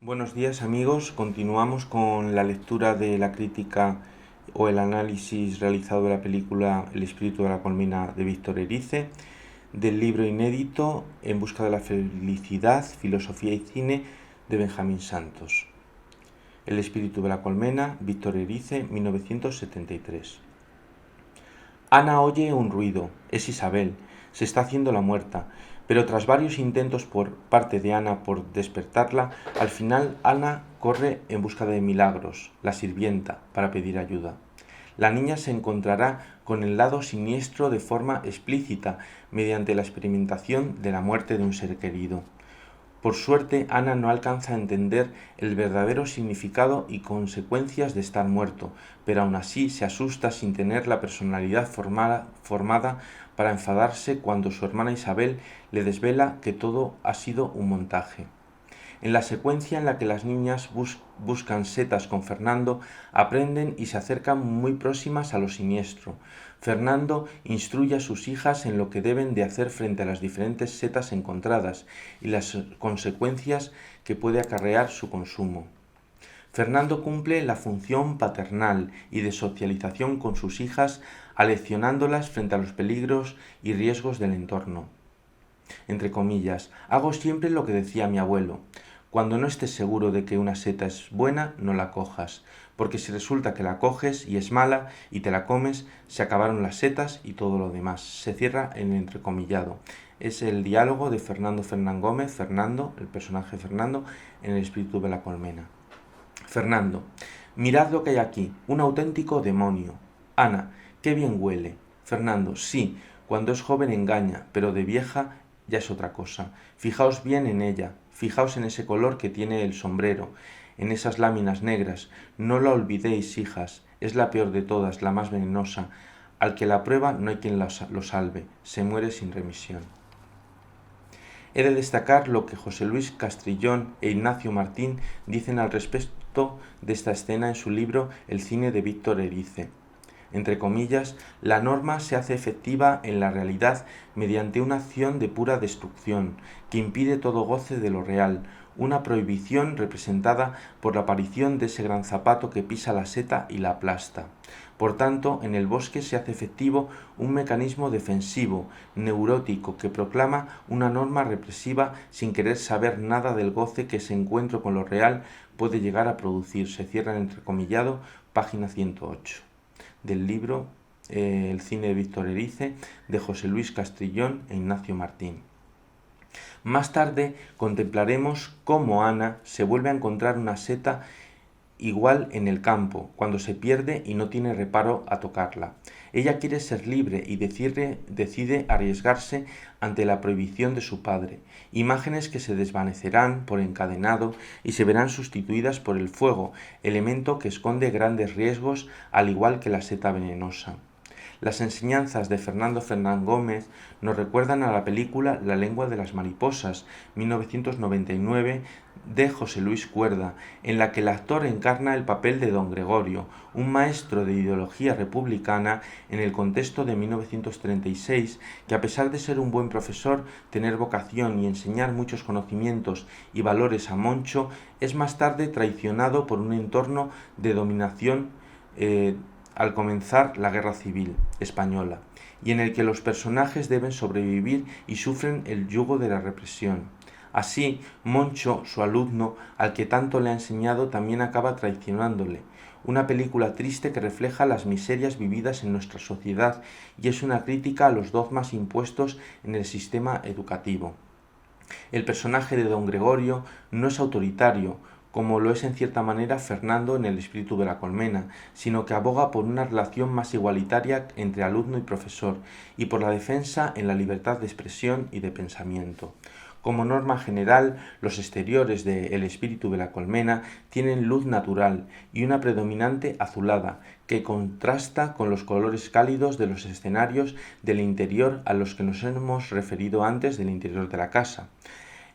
Buenos días amigos, continuamos con la lectura de la crítica o el análisis realizado de la película El espíritu de la colmena de Víctor Erice, del libro inédito En busca de la felicidad, filosofía y cine de Benjamín Santos. El espíritu de la colmena, Víctor Erice, 1973. Ana oye un ruido, es Isabel, se está haciendo la muerta, pero tras varios intentos por parte de Ana por despertarla, al final Ana corre en busca de Milagros, la sirvienta, para pedir ayuda. La niña se encontrará con el lado siniestro de forma explícita mediante la experimentación de la muerte de un ser querido. Por suerte, Ana no alcanza a entender el verdadero significado y consecuencias de estar muerto, pero aún así se asusta sin tener la personalidad formada para enfadarse cuando su hermana Isabel le desvela que todo ha sido un montaje. En la secuencia en la que las niñas buscan setas con Fernando, aprenden y se acercan muy próximas a lo siniestro. Fernando instruye a sus hijas en lo que deben de hacer frente a las diferentes setas encontradas y las consecuencias que puede acarrear su consumo. Fernando cumple la función paternal y de socialización con sus hijas, aleccionándolas frente a los peligros y riesgos del entorno. Entre comillas, hago siempre lo que decía mi abuelo. Cuando no estés seguro de que una seta es buena, no la cojas, porque si resulta que la coges y es mala y te la comes, se acabaron las setas y todo lo demás. Se cierra en el entrecomillado. Es el diálogo de Fernando Fernán Gómez, Fernando, el personaje Fernando, en El espíritu de la colmena. Fernando, mirad lo que hay aquí, un auténtico demonio. Ana, qué bien huele. Fernando, sí, cuando es joven engaña, pero de vieja ya es otra cosa. Fijaos bien en ella, fijaos en ese color que tiene el sombrero, en esas láminas negras. No la olvidéis, hijas, es la peor de todas, la más venenosa. Al que la prueba no hay quien lo salve, se muere sin remisión. He de destacar lo que José Luis Castrillón e Ignacio Martín dicen al respecto de esta escena en su libro El cine de Víctor Erice. Entre comillas, la norma se hace efectiva en la realidad mediante una acción de pura destrucción, que impide todo goce de lo real, una prohibición representada por la aparición de ese gran zapato que pisa la seta y la aplasta. Por tanto, en el bosque se hace efectivo un mecanismo defensivo, neurótico, que proclama una norma represiva sin querer saber nada del goce que ese encuentro con lo real puede llegar a producir. Se cierra el entrecomillado, página 108. Del libro El cine de Víctor Erice, de José Luis Castrillón e Ignacio Martín. Más tarde contemplaremos cómo Ana se vuelve a encontrar una seta igual en el campo, cuando se pierde y no tiene reparo a tocarla. Ella quiere ser libre y decide arriesgarse ante la prohibición de su padre. Imágenes que se desvanecerán por encadenado y se verán sustituidas por el fuego, elemento que esconde grandes riesgos al igual que la seta venenosa. Las enseñanzas de Fernando Fernán Gómez nos recuerdan a la película La lengua de las mariposas, 1999, de José Luis Cuerda, en la que el actor encarna el papel de don Gregorio, un maestro de ideología republicana en el contexto de 1936, que a pesar de ser un buen profesor, tener vocación y enseñar muchos conocimientos y valores a Moncho, es más tarde traicionado por un entorno de dominación al comenzar la Guerra Civil Española, y en el que los personajes deben sobrevivir y sufren el yugo de la represión. Así, Moncho, su alumno, al que tanto le ha enseñado, también acaba traicionándole. Una película triste que refleja las miserias vividas en nuestra sociedad y es una crítica a los dogmas impuestos en el sistema educativo. El personaje de don Gregorio no es autoritario, como lo es en cierta manera Fernando en El espíritu de la colmena, sino que aboga por una relación más igualitaria entre alumno y profesor, y por la defensa en la libertad de expresión y de pensamiento. Como norma general, los exteriores de El espíritu de la colmena tienen luz natural y una predominante azulada, que contrasta con los colores cálidos de los escenarios del interior a los que nos hemos referido antes del interior de la casa.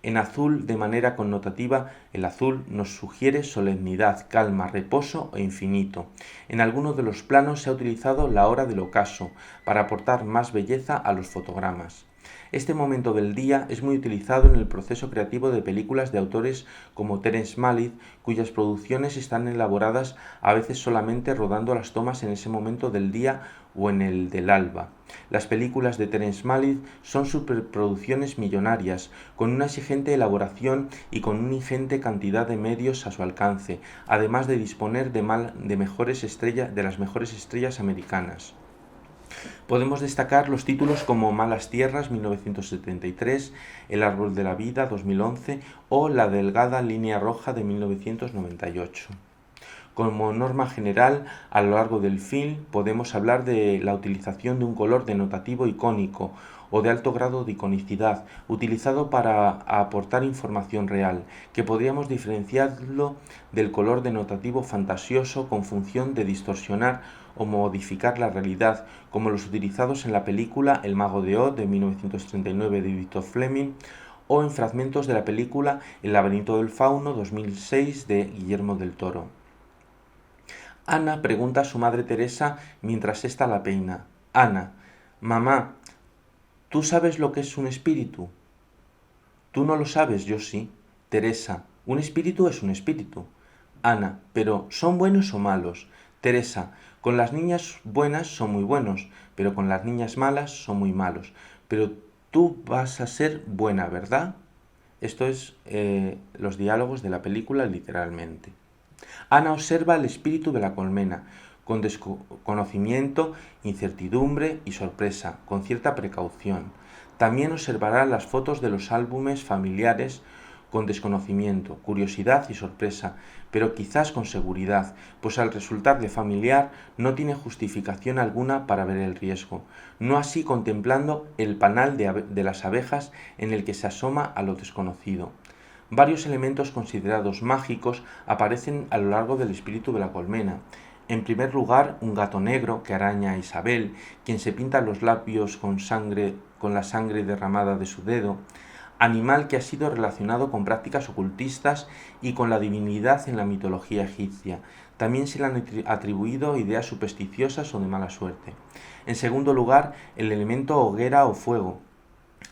En azul, de manera connotativa, el azul nos sugiere solemnidad, calma, reposo e infinito. En algunos de los planos se ha utilizado la hora del ocaso para aportar más belleza a los fotogramas. Este momento del día es muy utilizado en el proceso creativo de películas de autores como Terence Malick, cuyas producciones están elaboradas a veces solamente rodando las tomas en ese momento del día o en el del alba. Las películas de Terence Malick son superproducciones millonarias, con una exigente elaboración y con una ingente cantidad de medios a su alcance, además de disponer de las mejores estrellas americanas. Podemos destacar los títulos como Malas Tierras, 1973, El Árbol de la Vida, 2011 o La Delgada Línea Roja, de 1998. Como norma general, a lo largo del film podemos hablar de la utilización de un color denotativo icónico o de alto grado de iconicidad, utilizado para aportar información real, que podríamos diferenciarlo del color denotativo fantasioso con función de distorsionar o modificar la realidad, como los utilizados en la película El Mago de Oz, de 1939, de Victor Fleming, o en fragmentos de la película El laberinto del fauno, 2006, de Guillermo del Toro. Ana pregunta a su madre Teresa mientras ésta la peina. Ana: mamá, ¿tú sabes lo que es un espíritu? Tú no lo sabes, yo sí. Teresa: un espíritu es un espíritu. Ana: pero ¿son buenos o malos? Teresa: con las niñas buenas son muy buenos, pero con las niñas malas son muy malos. Pero tú vas a ser buena, ¿verdad? Esto es los diálogos de la película literalmente. Ana observa el espíritu de la colmena, con desconocimiento, incertidumbre y sorpresa, con cierta precaución. También observará las fotos de los álbumes familiares con desconocimiento, curiosidad y sorpresa, pero quizás con seguridad, pues al resultar de familiar no tiene justificación alguna para ver el riesgo, no así contemplando el panal de las abejas en el que se asoma a lo desconocido. Varios elementos considerados mágicos aparecen a lo largo del espíritu de la colmena. En primer lugar, un gato negro que araña a Isabel, quien se pinta los labios con la sangre derramada de su dedo, animal que ha sido relacionado con prácticas ocultistas y con la divinidad en la mitología egipcia. También se le han atribuido ideas supersticiosas o de mala suerte. En segundo lugar, el elemento hoguera o fuego,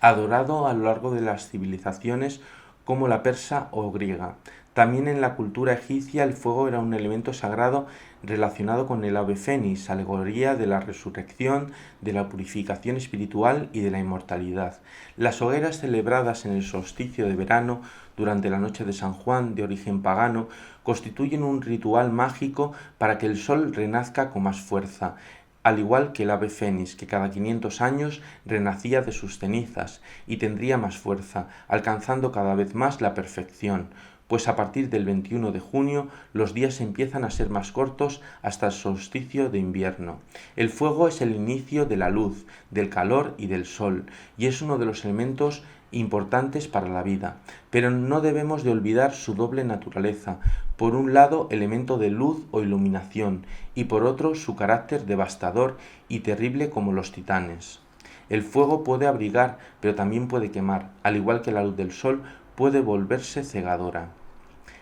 adorado a lo largo de las civilizaciones como la persa o griega. También en la cultura egipcia el fuego era un elemento sagrado relacionado con el ave fénix, alegoría de la resurrección, de la purificación espiritual y de la inmortalidad. Las hogueras celebradas en el solsticio de verano durante la noche de San Juan, de origen pagano, constituyen un ritual mágico para que el sol renazca con más fuerza, al igual que el ave fénix, que cada 500 años renacía de sus cenizas y tendría más fuerza, alcanzando cada vez más la perfección, pues a partir del 21 de junio los días empiezan a ser más cortos hasta el solsticio de invierno. El fuego es el inicio de la luz, del calor y del sol, y es uno de los elementos importantes para la vida, pero no debemos de olvidar su doble naturaleza: por un lado elemento de luz o iluminación, y por otro su carácter devastador y terrible como los titanes. El fuego puede abrigar, pero también puede quemar, al igual que la luz del sol puede volverse cegadora.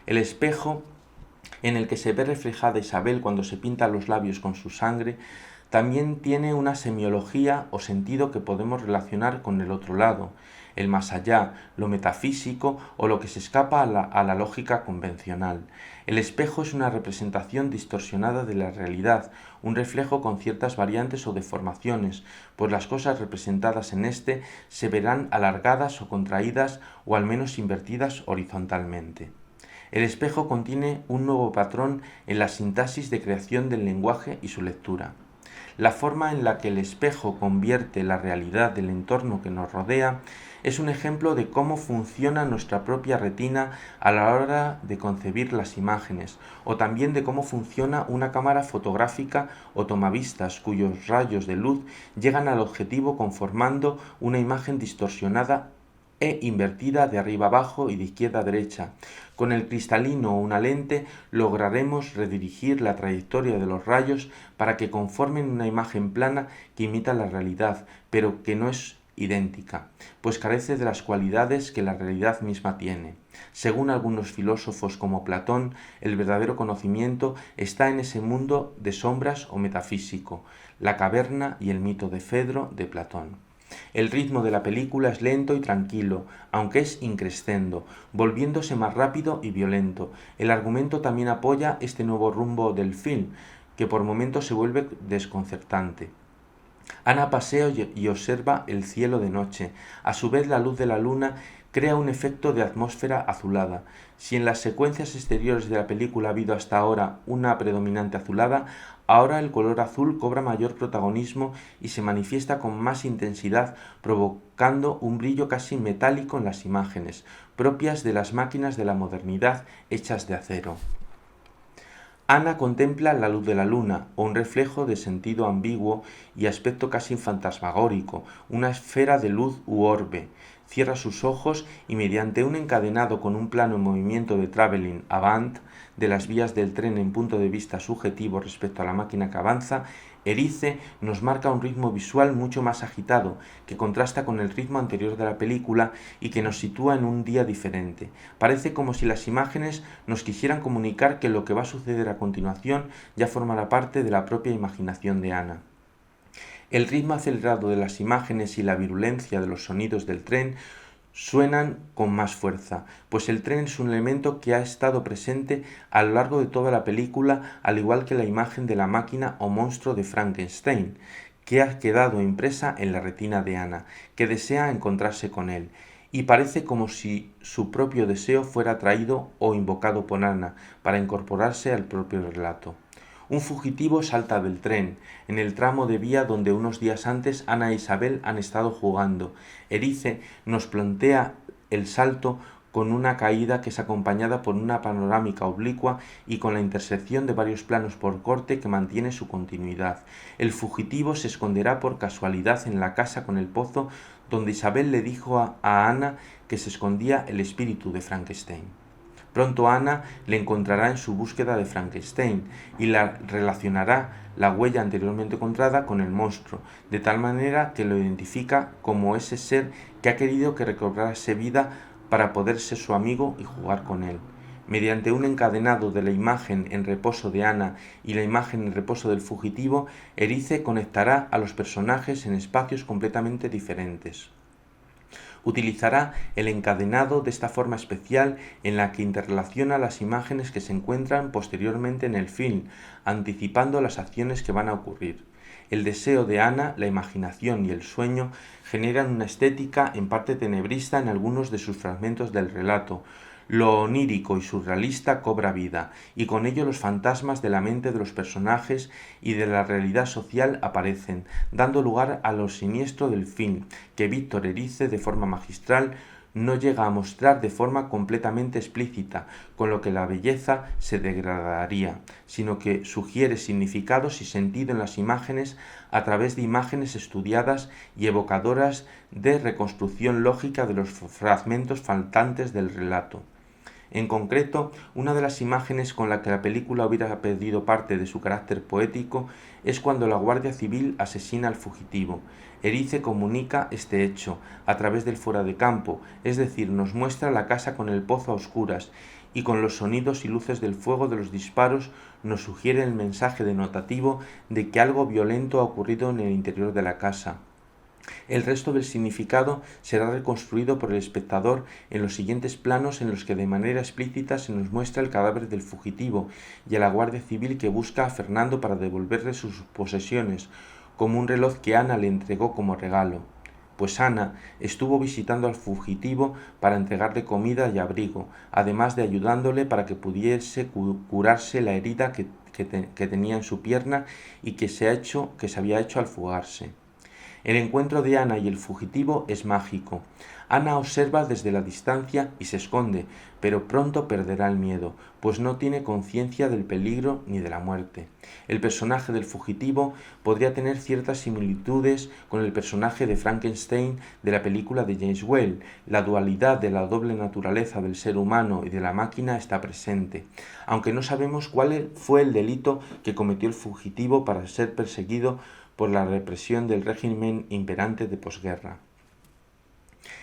El espejo en el que se ve reflejada Isabel cuando se pinta los labios con su sangre también tiene una semiología o sentido que podemos relacionar con el otro lado, el más allá, lo metafísico o lo que se escapa a la lógica convencional. El espejo es una representación distorsionada de la realidad, un reflejo con ciertas variantes o deformaciones, pues las cosas representadas en este se verán alargadas o contraídas o al menos invertidas horizontalmente. El espejo contiene un nuevo patrón en la sintaxis de creación del lenguaje y su lectura. La forma en la que el espejo convierte la realidad del entorno que nos rodea es un ejemplo de cómo funciona nuestra propia retina a la hora de concebir las imágenes, o también de cómo funciona una cámara fotográfica o tomavistas cuyos rayos de luz llegan al objetivo conformando una imagen distorsionada e invertida de arriba abajo y de izquierda a derecha. Con el cristalino o una lente lograremos redirigir la trayectoria de los rayos para que conformen una imagen plana que imita la realidad, pero que no es idéntica, pues carece de las cualidades que la realidad misma tiene. Según algunos filósofos como Platón, el verdadero conocimiento está en ese mundo de sombras o metafísico, la caverna y el mito de Fedro de Platón. El ritmo de la película es lento y tranquilo, aunque es increscendo, volviéndose más rápido y violento. El argumento también apoya este nuevo rumbo del film, que por momentos se vuelve desconcertante. Ana pasea y observa el cielo de noche. A su vez, la luz de la luna crea un efecto de atmósfera azulada. Si en las secuencias exteriores de la película ha habido hasta ahora una predominante azulada, ahora el color azul cobra mayor protagonismo y se manifiesta con más intensidad, provocando un brillo casi metálico en las imágenes, propias de las máquinas de la modernidad hechas de acero. Ana contempla la luz de la luna, o un reflejo de sentido ambiguo y aspecto casi fantasmagórico, una esfera de luz u orbe. Cierra sus ojos y mediante un encadenado con un plano en movimiento de travelling avant de las vías del tren en punto de vista subjetivo respecto a la máquina que avanza, Erice nos marca un ritmo visual mucho más agitado, que contrasta con el ritmo anterior de la película y que nos sitúa en un día diferente. Parece como si las imágenes nos quisieran comunicar que lo que va a suceder a continuación ya formará parte de la propia imaginación de Ana. El ritmo acelerado de las imágenes y la virulencia de los sonidos del tren suenan con más fuerza, pues el tren es un elemento que ha estado presente a lo largo de toda la película, al igual que la imagen de la máquina o monstruo de Frankenstein, que ha quedado impresa en la retina de Ana, que desea encontrarse con él, y parece como si su propio deseo fuera atraído o invocado por Ana para incorporarse al propio relato. Un fugitivo salta del tren, en el tramo de vía donde unos días antes Ana e Isabel han estado jugando. Erice nos plantea el salto con una caída que es acompañada por una panorámica oblicua y con la intersección de varios planos por corte que mantiene su continuidad. El fugitivo se esconderá por casualidad en la casa con el pozo donde Isabel le dijo a Ana que se escondía el espíritu de Frankenstein. Pronto Ana le encontrará en su búsqueda de Frankenstein y la relacionará la huella anteriormente encontrada con el monstruo, de tal manera que lo identifica como ese ser que ha querido que recobrase vida para poder ser su amigo y jugar con él. Mediante un encadenado de la imagen en reposo de Ana y la imagen en reposo del fugitivo, Erice conectará a los personajes en espacios completamente diferentes. Utilizará el encadenado de esta forma especial en la que interrelaciona las imágenes que se encuentran posteriormente en el film, anticipando las acciones que van a ocurrir. El deseo de Ana, la imaginación y el sueño generan una estética en parte tenebrista en algunos de sus fragmentos del relato. Lo onírico y surrealista cobra vida, y con ello los fantasmas de la mente de los personajes y de la realidad social aparecen, dando lugar a lo siniestro del fin, que Víctor Erice de forma magistral no llega a mostrar de forma completamente explícita, con lo que la belleza se degradaría, sino que sugiere significados y sentido en las imágenes a través de imágenes estudiadas y evocadoras de reconstrucción lógica de los fragmentos faltantes del relato. En concreto, una de las imágenes con la que la película hubiera perdido parte de su carácter poético es cuando la Guardia Civil asesina al fugitivo. Erice comunica este hecho a través del fuera de campo, es decir, nos muestra la casa con el pozo a oscuras y con los sonidos y luces del fuego de los disparos nos sugiere el mensaje denotativo de que algo violento ha ocurrido en el interior de la casa. El resto del significado será reconstruido por el espectador en los siguientes planos en los que de manera explícita se nos muestra el cadáver del fugitivo y a la Guardia Civil que busca a Fernando para devolverle sus posesiones, como un reloj que Ana le entregó como regalo. Pues Ana estuvo visitando al fugitivo para entregarle comida y abrigo, además de ayudándole para que pudiese curarse la herida que tenía en su pierna y que se había hecho al fugarse. El encuentro de Ana y el fugitivo es mágico. Ana observa desde la distancia y se esconde, pero pronto perderá el miedo, pues no tiene conciencia del peligro ni de la muerte. El personaje del fugitivo podría tener ciertas similitudes con el personaje de Frankenstein de la película de James Whale. La dualidad de la doble naturaleza del ser humano y de la máquina está presente, aunque no sabemos cuál fue el delito que cometió el fugitivo para ser perseguido por la represión del régimen imperante de posguerra.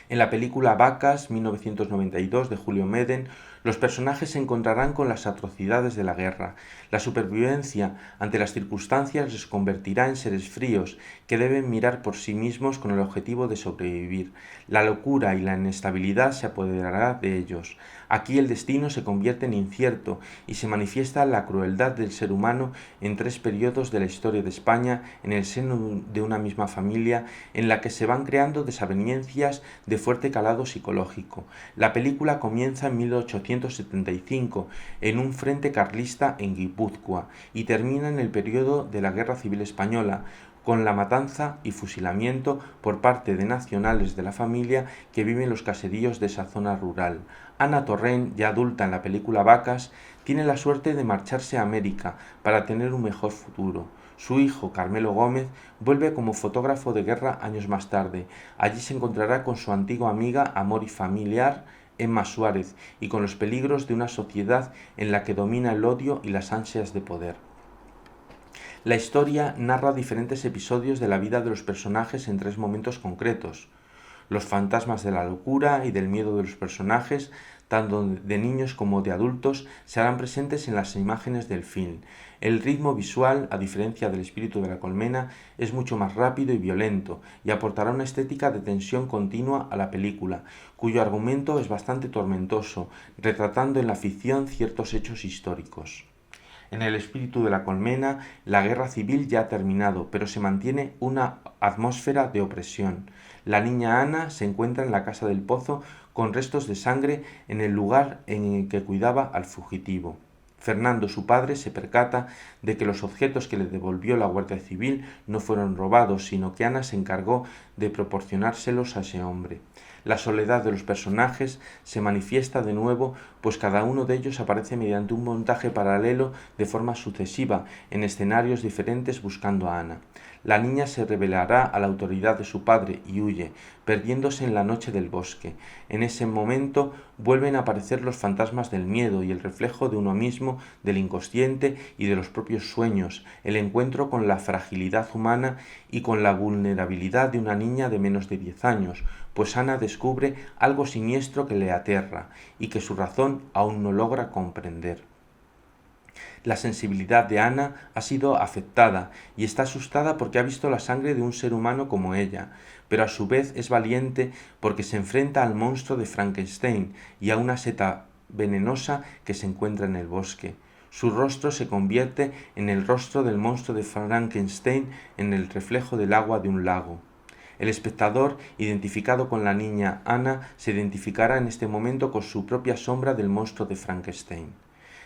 En la película Vacas, 1992, de Julio Medem, Los personajes se encontrarán con las atrocidades de la guerra. La supervivencia ante las circunstancias les convertirá en seres fríos que deben mirar por sí mismos con el objetivo de sobrevivir. La locura y la inestabilidad se apoderará de ellos. Aquí el destino se convierte en incierto y se manifiesta la crueldad del ser humano en 3 periodos de la historia de España en el seno de una misma familia en la que se van creando desavenencias de fuerte calado psicológico. La película comienza en 1875 en un frente carlista en Guipúzcoa y termina en el periodo de la Guerra Civil Española, con la matanza y fusilamiento por parte de nacionales de la familia que viven en los caseríos de esa zona rural. Ana Torrent, ya adulta en la película Vacas, tiene la suerte de marcharse a América para tener un mejor futuro. Su hijo, Carmelo Gómez, vuelve como fotógrafo de guerra años más tarde. Allí se encontrará con su antigua amiga, amor y familiar, Emma Suárez, y con los peligros de una sociedad en la que domina el odio y las ansias de poder. La historia narra diferentes episodios de la vida de los personajes en 3 momentos concretos. Los fantasmas de la locura y del miedo de los personajes, tanto de niños como de adultos, se harán presentes en las imágenes del film. El ritmo visual, a diferencia del espíritu de la colmena, es mucho más rápido y violento, y aportará una estética de tensión continua a la película, cuyo argumento es bastante tormentoso, retratando en la ficción ciertos hechos históricos. En el espíritu de la colmena, la guerra civil ya ha terminado, pero se mantiene una atmósfera de opresión. La niña Ana se encuentra en la casa del pozo con restos de sangre en el lugar en el que cuidaba al fugitivo. Fernando, su padre, se percata de que los objetos que le devolvió la Guardia Civil no fueron robados, sino que Ana se encargó de proporcionárselos a ese hombre. La soledad de los personajes se manifiesta de nuevo, pues cada uno de ellos aparece mediante un montaje paralelo de forma sucesiva en escenarios diferentes buscando a Ana. La niña se rebelará a la autoridad de su padre y huye, perdiéndose en la noche del bosque. En ese momento vuelven a aparecer los fantasmas del miedo y el reflejo de uno mismo, del inconsciente y de los propios sueños, el encuentro con la fragilidad humana y con la vulnerabilidad de una niña de menos de 10 años, pues Ana descubre algo siniestro que le aterra y que su razón aún no logra comprender. La sensibilidad de Ana ha sido afectada y está asustada porque ha visto la sangre de un ser humano como ella, pero a su vez es valiente porque se enfrenta al monstruo de Frankenstein y a una seta venenosa que se encuentra en el bosque. Su rostro se convierte en el rostro del monstruo de Frankenstein en el reflejo del agua de un lago. El espectador, identificado con la niña Ana, se identificará en este momento con su propia sombra del monstruo de Frankenstein.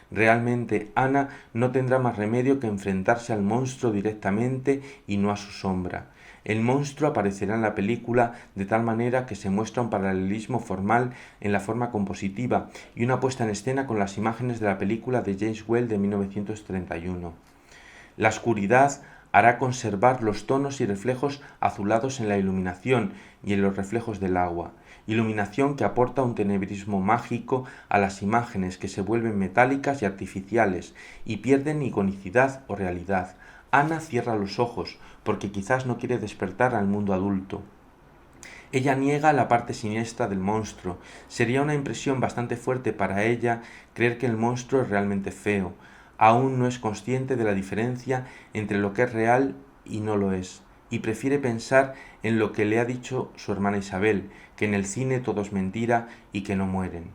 Realmente Ana no tendrá más remedio que enfrentarse al monstruo directamente y no a su sombra. El monstruo aparecerá en la película de tal manera que se muestra un paralelismo formal en la forma compositiva y una puesta en escena con las imágenes de la película de James Whale de 1931. La oscuridad hará conservar los tonos y reflejos azulados en la iluminación y en los reflejos del agua, iluminación que aporta un tenebrismo mágico a las imágenes que se vuelven metálicas y artificiales y pierden iconicidad o realidad. Ana cierra los ojos porque quizás no quiere despertar al mundo adulto. Ella niega la parte siniestra del monstruo. Sería una impresión bastante fuerte para ella creer que el monstruo es realmente feo. Aún no es consciente de la diferencia entre lo que es real y no lo es, y prefiere pensar en lo que le ha dicho su hermana Isabel, que en el cine todo es mentira y que no mueren.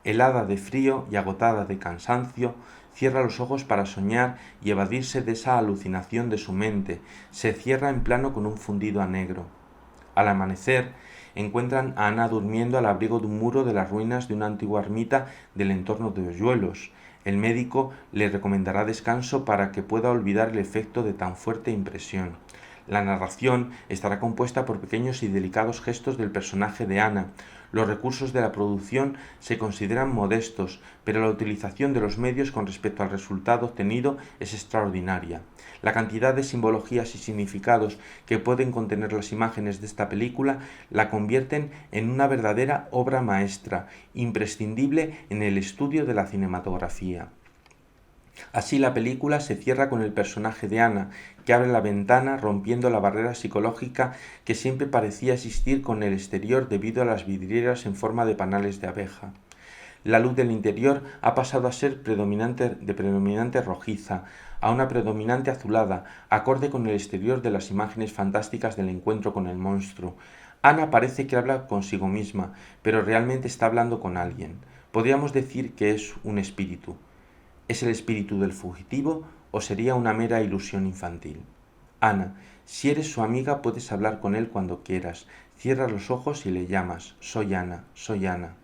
Helada de frío y agotada de cansancio, cierra los ojos para soñar y evadirse de esa alucinación de su mente. Se cierra en plano con un fundido a negro. Al amanecer, encuentran a Ana durmiendo al abrigo de un muro de las ruinas de una antigua ermita del entorno de Hoyuelos. El médico le recomendará descanso para que pueda olvidar el efecto de tan fuerte impresión. La narración estará compuesta por pequeños y delicados gestos del personaje de Ana. Los recursos de la producción se consideran modestos, pero la utilización de los medios con respecto al resultado obtenido es extraordinaria. La cantidad de simbologías y significados que pueden contener las imágenes de esta película la convierten en una verdadera obra maestra, imprescindible en el estudio de la cinematografía. Así la película se cierra con el personaje de Ana, que abre la ventana rompiendo la barrera psicológica que siempre parecía existir con el exterior debido a las vidrieras en forma de panales de abeja. La luz del interior ha pasado a ser predominante rojiza a una predominante azulada, acorde con el exterior de las imágenes fantásticas del encuentro con el monstruo. Ana parece que habla consigo misma, pero realmente está hablando con alguien. Podríamos decir que es un espíritu. ¿Es el espíritu del fugitivo o sería una mera ilusión infantil? Ana, si eres su amiga puedes hablar con él cuando quieras. Cierra los ojos y le llamas. Soy Ana, soy Ana.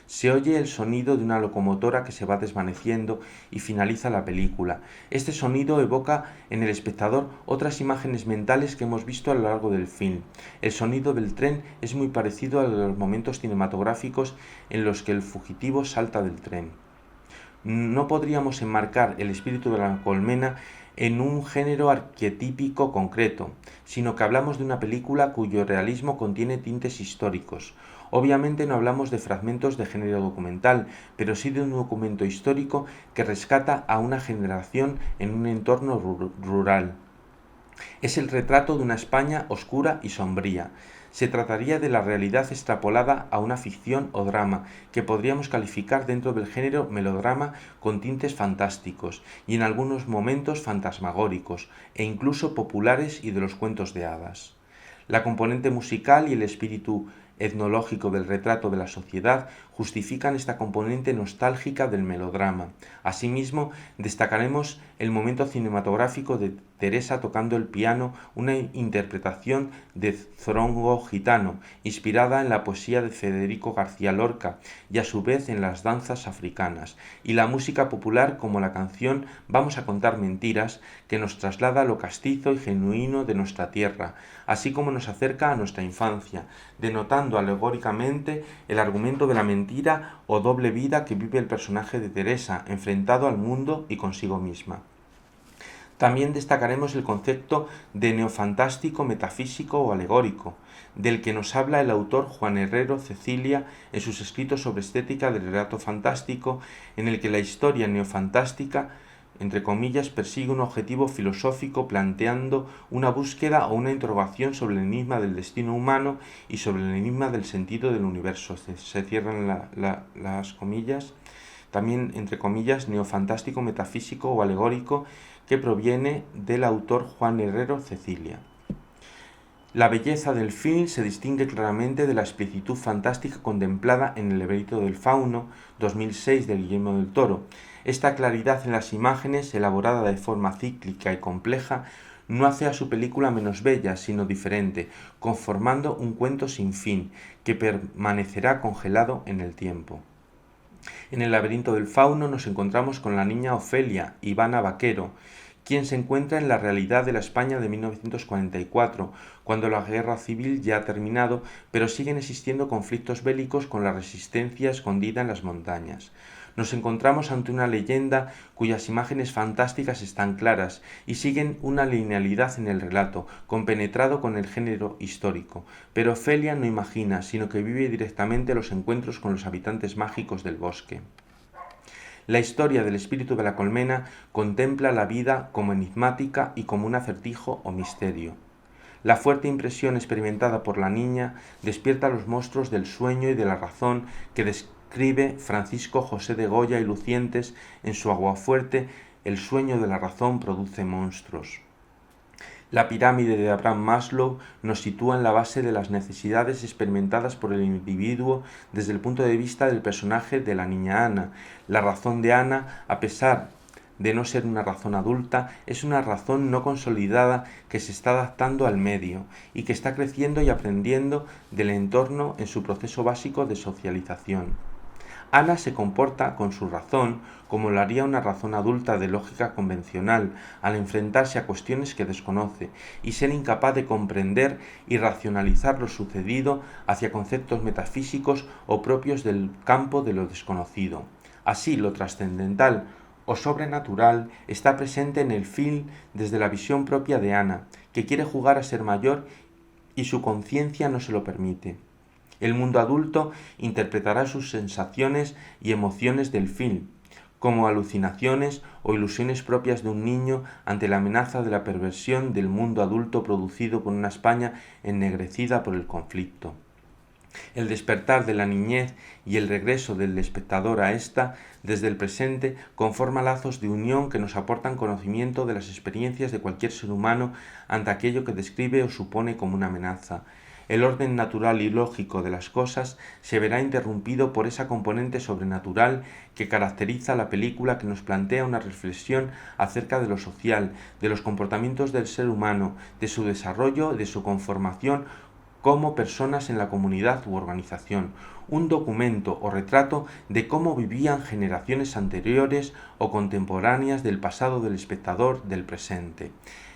Se oye el sonido de una locomotora que se va desvaneciendo y finaliza la película. Este sonido evoca en el espectador otras imágenes mentales que hemos visto a lo largo del film. El sonido del tren es muy parecido a los momentos cinematográficos en los que el fugitivo salta del tren. No podríamos enmarcar el espíritu de la colmena en un género arquetípico concreto, sino que hablamos de una película cuyo realismo contiene tintes históricos. Obviamente no hablamos de fragmentos de género documental, pero sí de un documento histórico que rescata a una generación en un entorno rural. Es el retrato de una España oscura y sombría. Se trataría de la realidad extrapolada a una ficción o drama, que podríamos calificar dentro del género melodrama con tintes fantásticos y en algunos momentos fantasmagóricos e incluso populares y de los cuentos de hadas. La componente musical y el espíritu etnológico del retrato de la sociedad justifican esta componente nostálgica del melodrama. Asimismo, destacaremos el momento cinematográfico de Teresa tocando el piano, una interpretación de Zorongo gitano, inspirada en la poesía de Federico García Lorca y a su vez en las danzas africanas, y la música popular como la canción Vamos a contar mentiras, que nos traslada a lo castizo y genuino de nuestra tierra, así como nos acerca a nuestra infancia, denotando alegóricamente el argumento de la mentira o doble vida que vive el personaje de Teresa, enfrentado al mundo y consigo misma. También destacaremos el concepto de neofantástico, metafísico o alegórico, del que nos habla el autor Juan Herrero Cecilia en sus escritos sobre estética del relato fantástico, en el que la historia neofantástica, entre comillas, persigue un objetivo filosófico planteando una búsqueda o una interrogación sobre el enigma del destino humano y sobre el enigma del sentido del universo. Se cierran las comillas. También, entre comillas, neofantástico, metafísico o alegórico, que proviene del autor Juan Herrero Cecilia. La belleza del film se distingue claramente de la explicitud fantástica contemplada en El laberinto del fauno, 2006, de Guillermo del Toro. Esta claridad en las imágenes, elaborada de forma cíclica y compleja, no hace a su película menos bella, sino diferente, conformando un cuento sin fin, que permanecerá congelado en el tiempo. En El laberinto del fauno nos encontramos con la niña Ofelia, Ivana Vaquero, quien se encuentra en la realidad de la España de 1944, cuando la guerra civil ya ha terminado, pero siguen existiendo conflictos bélicos con la resistencia escondida en las montañas. Nos encontramos ante una leyenda cuyas imágenes fantásticas están claras y siguen una linealidad en el relato, compenetrado con el género histórico. Pero Ofelia no imagina, sino que vive directamente los encuentros con los habitantes mágicos del bosque. La historia del espíritu de la colmena contempla la vida como enigmática y como un acertijo o misterio. La fuerte impresión experimentada por la niña despierta los monstruos del sueño y de la razón que describe Francisco José de Goya y Lucientes en su Aguafuerte. El sueño de la razón produce monstruos. La pirámide de Abraham Maslow nos sitúa en la base de las necesidades experimentadas por el individuo desde el punto de vista del personaje de la niña Ana. La razón de Ana, a pesar de no ser una razón adulta, es una razón no consolidada que se está adaptando al medio y que está creciendo y aprendiendo del entorno en su proceso básico de socialización. Ana se comporta con su razón como lo haría una razón adulta de lógica convencional al enfrentarse a cuestiones que desconoce y ser incapaz de comprender y racionalizar lo sucedido hacia conceptos metafísicos o propios del campo de lo desconocido. Así, lo trascendental o sobrenatural está presente en el film desde la visión propia de Ana, que quiere jugar a ser mayor y su conciencia no se lo permite. El mundo adulto interpretará sus sensaciones y emociones del film, como alucinaciones o ilusiones propias de un niño ante la amenaza de la perversión del mundo adulto producido por una España ennegrecida por el conflicto. El despertar de la niñez y el regreso del espectador a ésta, desde el presente, conforma lazos de unión que nos aportan conocimiento de las experiencias de cualquier ser humano ante aquello que describe o supone como una amenaza. El orden natural y lógico de las cosas se verá interrumpido por esa componente sobrenatural que caracteriza la película, que nos plantea una reflexión acerca de lo social, de los comportamientos del ser humano, de su desarrollo, de su conformación como personas en la comunidad u organización, un documento o retrato de cómo vivían generaciones anteriores o contemporáneas del pasado del espectador del presente.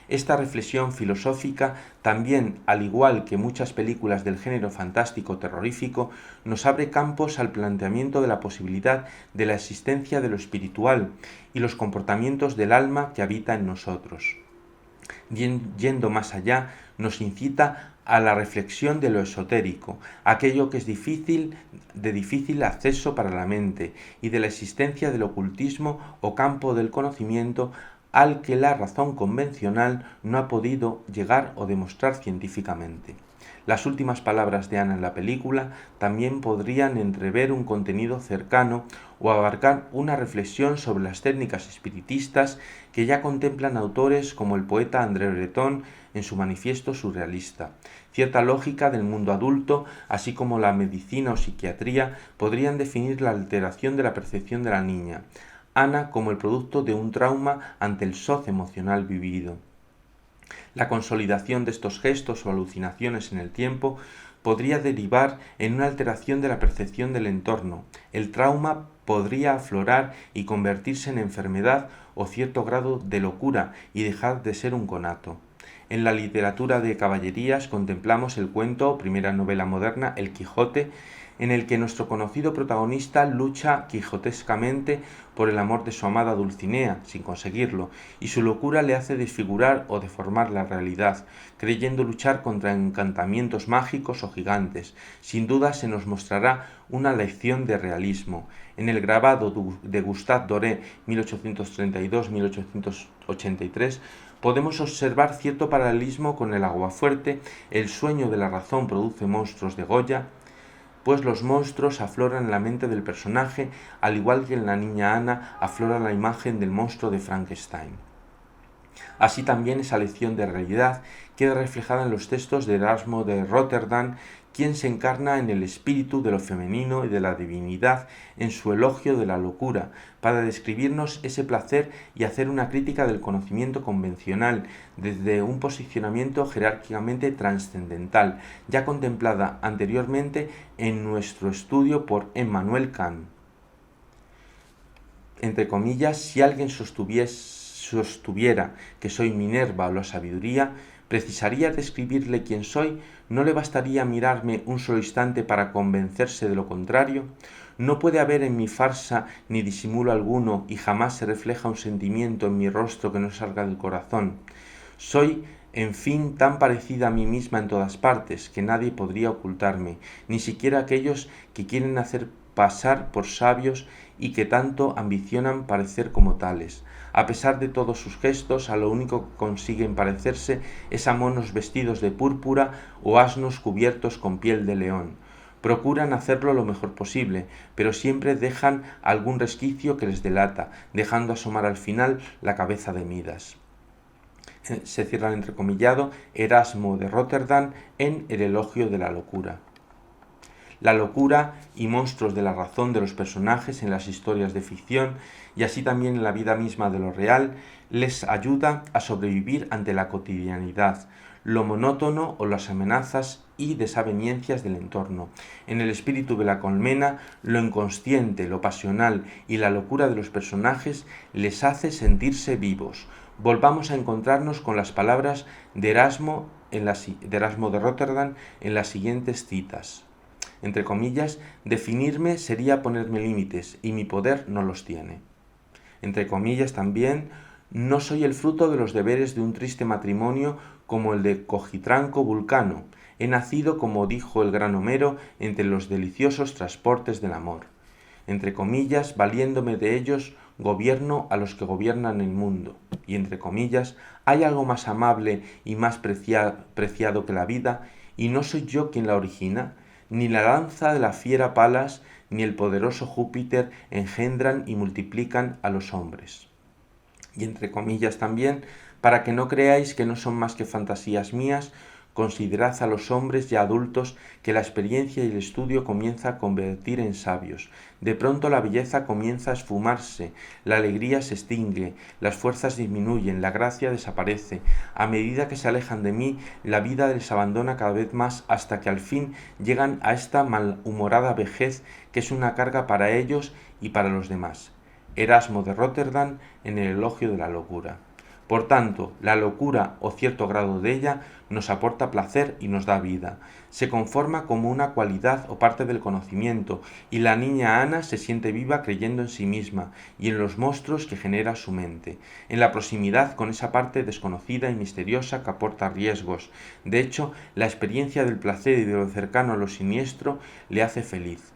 Esta reflexión filosófica también, al igual que muchas películas del género fantástico terrorífico, nos abre campos al planteamiento de la posibilidad de la existencia de lo espiritual y los comportamientos del alma que habita en nosotros. Yendo más allá, nos incita a la reflexión de lo esotérico, aquello que es de difícil acceso para la mente, y de la existencia del ocultismo o campo del conocimiento al que la razón convencional no ha podido llegar o demostrar científicamente. Las últimas palabras de Ana en la película también podrían entrever un contenido cercano o abarcar una reflexión sobre las técnicas espiritistas que ya contemplan autores como el poeta André Breton en su manifiesto surrealista. Cierta lógica del mundo adulto, así como la medicina o psiquiatría, podrían definir la alteración de la percepción de la niña. Ana como el producto de un trauma ante el shock emocional vivido. La consolidación de estos gestos o alucinaciones en el tiempo podría derivar en una alteración de la percepción del entorno. El trauma podría aflorar y convertirse en enfermedad o cierto grado de locura y dejar de ser un conato. En la literatura de caballerías contemplamos el cuento, primera novela moderna, El Quijote, en el que nuestro conocido protagonista lucha quijotescamente por el amor de su amada Dulcinea, sin conseguirlo, y su locura le hace desfigurar o deformar la realidad, creyendo luchar contra encantamientos mágicos o gigantes. Sin duda se nos mostrará una lección de realismo. En el grabado de Gustave Doré, 1832-1883, podemos observar cierto paralelismo con el aguafuerte. El sueño de la razón produce monstruos de Goya, pues los monstruos afloran en la mente del personaje, al igual que en la niña Ana aflora la imagen del monstruo de Frankenstein. Así también esa lección de realidad queda reflejada en los textos de Erasmo de Rotterdam, quien se encarna en el espíritu de lo femenino y de la divinidad en su elogio de la locura, para describirnos ese placer y hacer una crítica del conocimiento convencional desde un posicionamiento jerárquicamente trascendental, ya contemplada anteriormente en nuestro estudio por Emmanuel Kant. Entre comillas, si alguien sostuviera que soy Minerva o la sabiduría, ¿precisaría describirle quién soy? ¿No le bastaría mirarme un solo instante para convencerse de lo contrario? No puede haber en mi farsa ni disimulo alguno, y jamás se refleja un sentimiento en mi rostro que no salga del corazón. Soy, en fin, tan parecida a mí misma en todas partes, que nadie podría ocultarme, ni siquiera aquellos que quieren hacer pasar por sabios y que tanto ambicionan parecer como tales. A pesar de todos sus gestos, a lo único que consiguen parecerse es a monos vestidos de púrpura o asnos cubiertos con piel de león. Procuran hacerlo lo mejor posible, pero siempre dejan algún resquicio que les delata, dejando asomar al final la cabeza de Midas. Se cierra el entrecomillado Erasmo de Rotterdam en El elogio de la locura. La locura y monstruos de la razón de los personajes en las historias de ficción, y así también en la vida misma de lo real, les ayuda a sobrevivir ante la cotidianidad, lo monótono o las amenazas y desavenencias del entorno. En el espíritu de la colmena, lo inconsciente, lo pasional y la locura de los personajes les hace sentirse vivos. Volvamos a encontrarnos con las palabras de Erasmo de Rotterdam en las siguientes citas. Entre comillas, definirme sería ponerme límites, y mi poder no los tiene. Entre comillas también, no soy el fruto de los deberes de un triste matrimonio como el de Cojitranco Vulcano. He nacido, como dijo el gran Homero, entre los deliciosos transportes del amor. Entre comillas, valiéndome de ellos, gobierno a los que gobiernan el mundo. Y entre comillas, hay algo más amable y más preciado que la vida, y no soy yo quien la origina. Ni la lanza de la fiera Palas ni el poderoso Júpiter engendran y multiplican a los hombres. Y entre comillas también, para que no creáis que no son más que fantasías mías, considerad a los hombres ya adultos que la experiencia y el estudio comienza a convertir en sabios. De pronto la belleza comienza a esfumarse, la alegría se extingue, las fuerzas disminuyen, la gracia desaparece. A medida que se alejan de mí, la vida les abandona cada vez más hasta que al fin llegan a esta malhumorada vejez que es una carga para ellos y para los demás. Erasmo de Róterdam en el Elogio de la Locura. Por tanto, la locura o cierto grado de ella nos aporta placer y nos da vida. Se conforma como una cualidad o parte del conocimiento, y la niña Ana se siente viva creyendo en sí misma y en los monstruos que genera su mente, en la proximidad con esa parte desconocida y misteriosa que aporta riesgos. De hecho, la experiencia del placer y de lo cercano a lo siniestro le hace feliz.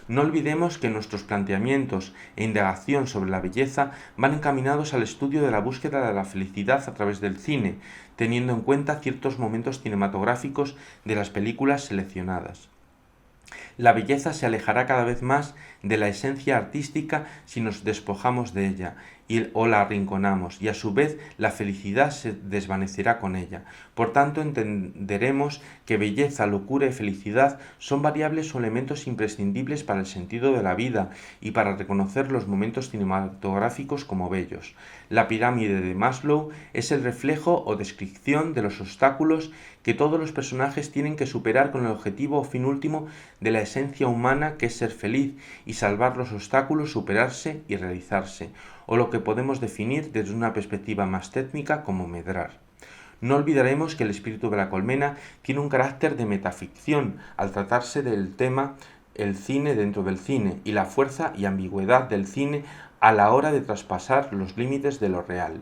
No olvidemos que nuestros planteamientos e indagación sobre la belleza van encaminados al estudio de la búsqueda de la felicidad a través del cine, teniendo en cuenta ciertos momentos cinematográficos de las películas seleccionadas. La belleza se alejará cada vez más de la esencia artística si nos despojamos de ella o la arrinconamos, y a su vez la felicidad se desvanecerá con ella. Por tanto, entenderemos que belleza, locura y felicidad son variables o elementos imprescindibles para el sentido de la vida y para reconocer los momentos cinematográficos como bellos. La pirámide de Maslow es el reflejo o descripción de los obstáculos que todos los personajes tienen que superar con el objetivo o fin último de la esencia humana, que es ser feliz y salvar los obstáculos, superarse y realizarse, o lo que podemos definir desde una perspectiva más técnica como medrar. No olvidaremos que el espíritu de la colmena tiene un carácter de metaficción al tratarse del tema el cine dentro del cine y la fuerza y ambigüedad del cine a la hora de traspasar los límites de lo real.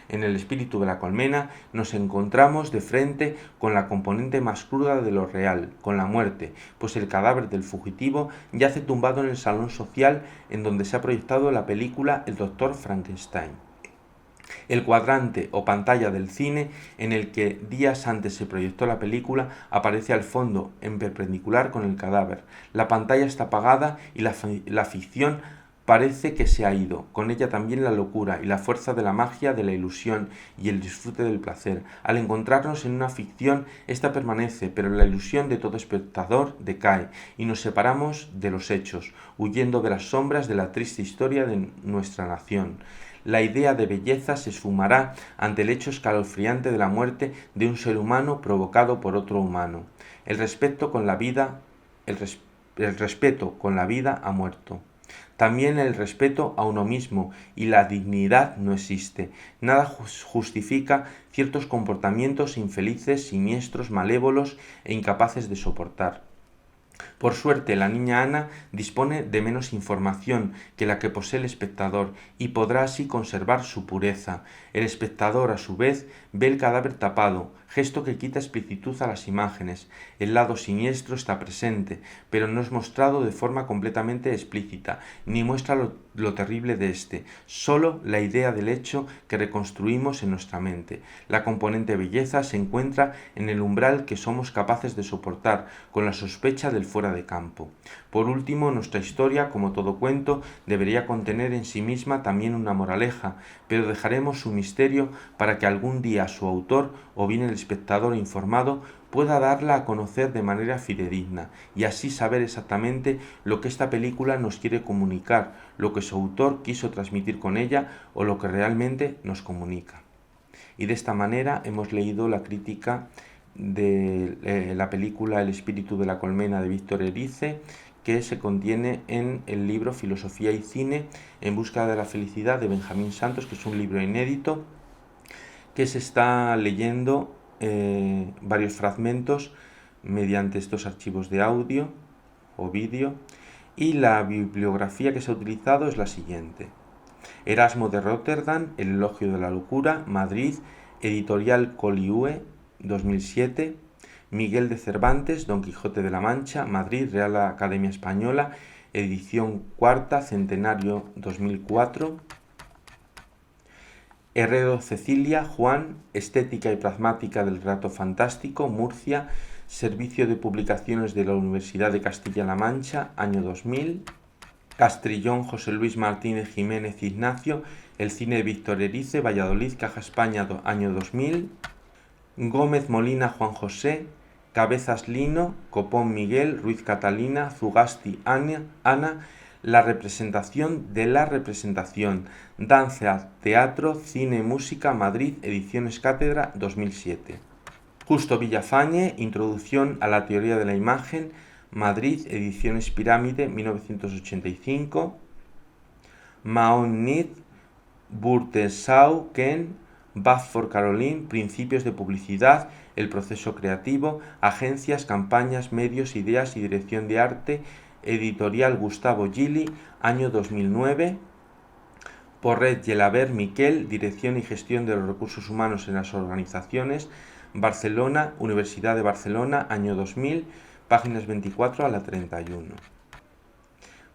En el espíritu de la colmena nos encontramos de frente con la componente más cruda de lo real, con la muerte, pues el cadáver del fugitivo yace tumbado en el salón social en donde se ha proyectado la película El Doctor Frankenstein. El cuadrante o pantalla del cine en el que días antes se proyectó la película aparece al fondo, en perpendicular con el cadáver. La pantalla está apagada y la ficción parece que se ha ido, con ella también la locura y la fuerza de la magia de la ilusión y el disfrute del placer. Al encontrarnos en una ficción, esta permanece, pero la ilusión de todo espectador decae y nos separamos de los hechos, huyendo de las sombras de la triste historia de nuestra nación. La idea de belleza se esfumará ante el hecho escalofriante de la muerte de un ser humano provocado por otro humano. El respeto con la vida ha muerto. También el respeto a uno mismo y la dignidad no existe. Nada justifica ciertos comportamientos infelices, siniestros, malévolos e incapaces de soportar. Por suerte, la niña Ana dispone de menos información que la que posee el espectador y podrá así conservar su pureza. El espectador, a su vez, ve el cadáver tapado, gesto que quita explicitud a las imágenes. El lado siniestro está presente, pero no es mostrado de forma completamente explícita, ni muestra lo terrible de éste, solo la idea del hecho que reconstruimos en nuestra mente. La componente belleza se encuentra en el umbral que somos capaces de soportar, con la sospecha del fuera de campo. Por último, nuestra historia, como todo cuento, debería contener en sí misma también una moraleja, pero dejaremos su misterio para que algún día su autor, o bien el espectador informado, pueda darla a conocer de manera fidedigna y así saber exactamente lo que esta película nos quiere comunicar, lo que su autor quiso transmitir con ella o lo que realmente nos comunica. Y de esta manera hemos leído la crítica de la película El espíritu de la colmena de Víctor Erice, que se contiene en el libro Filosofía y cine en busca de la felicidad de Benjamín Santos, que es un libro inédito que se está leyendo varios fragmentos mediante estos archivos de audio o vídeo, y la bibliografía que se ha utilizado es la siguiente: Erasmo de Róterdam, El Elogio de la Locura, Madrid, Editorial Coliue, 2007. Miguel de Cervantes, Don Quijote de la Mancha, Madrid, Real Academia Española, edición cuarta, centenario, 2004. Herrero Cecilia, Juan, Estética y Pragmática del Relato Fantástico, Murcia, Servicio de Publicaciones de la Universidad de Castilla-La Mancha, año 2000. Castrillón José Luis Martínez Jiménez Ignacio, El cine de Víctor Erice, Valladolid, Caja España, año 2000. Gómez Molina Juan José, Cabezas Lino, Copón Miguel, Ruiz Catalina, Zugasti Ana, La representación de la representación, Danza, Teatro, Cine, Música, Madrid, Ediciones Cátedra, 2007. Justo Villafañe, Introducción a la teoría de la imagen, Madrid, Ediciones Pirámide, 1985. Mahon Nid, Burtensau Ken, Badford Caroline, Principios de publicidad, el proceso creativo, agencias, campañas, medios, ideas y dirección de arte, editorial Gustavo Gili, año 2009. Porret Gelabert Miquel, Dirección y gestión de los recursos humanos en las organizaciones, Barcelona, Universidad de Barcelona, año 2000, páginas 24 a la 31.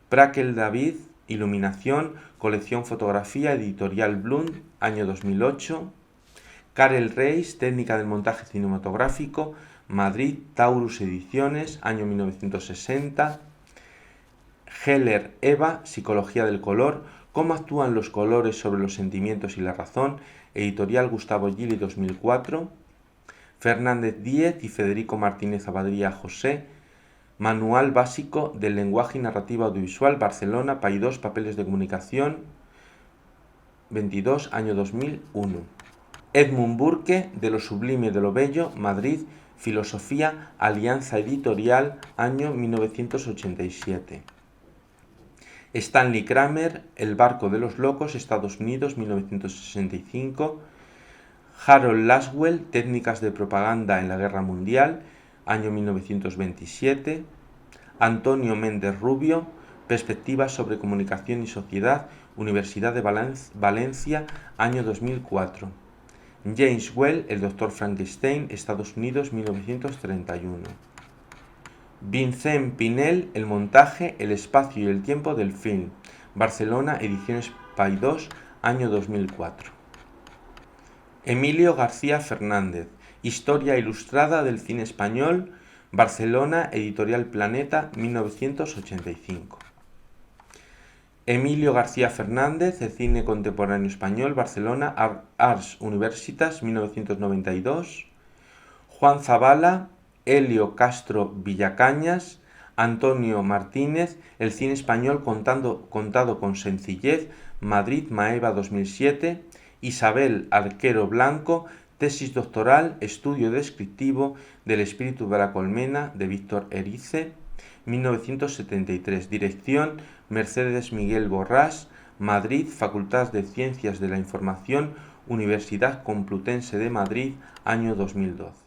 Prakel David, Iluminación, colección Fotografía, editorial Bloom, año 2008. Karel Reis, Técnica del montaje cinematográfico, Madrid, Taurus Ediciones, año 1960. Heller Eva, Psicología del color, cómo actúan los colores sobre los sentimientos y la razón, editorial Gustavo Gili, 2004. Fernández Díez y Federico Martínez Abadía José, Manual básico del lenguaje y narrativa audiovisual, Barcelona, Paidós, Papeles de comunicación, 22, año 2001. Edmund Burke, De lo sublime y de lo bello, Madrid, Filosofía, Alianza Editorial, año 1987. Stanley Kramer, El barco de los locos, Estados Unidos, 1965. Harold Laswell, Técnicas de propaganda en la guerra mundial, año 1927. Antonio Méndez Rubio, Perspectivas sobre comunicación y sociedad, Universidad de Valencia, año 2004. James Well, El doctor Frankenstein, Estados Unidos, 1931. Vincent Pinel, El montaje, el espacio y el tiempo del film, Barcelona, Ediciones Paidós, año 2004. Emilio García Fernández, Historia ilustrada del cine español, Barcelona, Editorial Planeta, 1985. Emilio García Fernández, El cine contemporáneo español, Barcelona, Ars Universitas, 1992. Juan Zabala, Helio Castro Villacañas, Antonio Martínez, El cine español contado con sencillez, Madrid, Maeva, 2007. Isabel Arquero Blanco, Tesis doctoral, Estudio descriptivo del espíritu de la colmena, de Víctor Erice, 1973. Dirección, Mercedes Miguel Borrás, Madrid, Facultad de Ciencias de la Información, Universidad Complutense de Madrid, año 2012.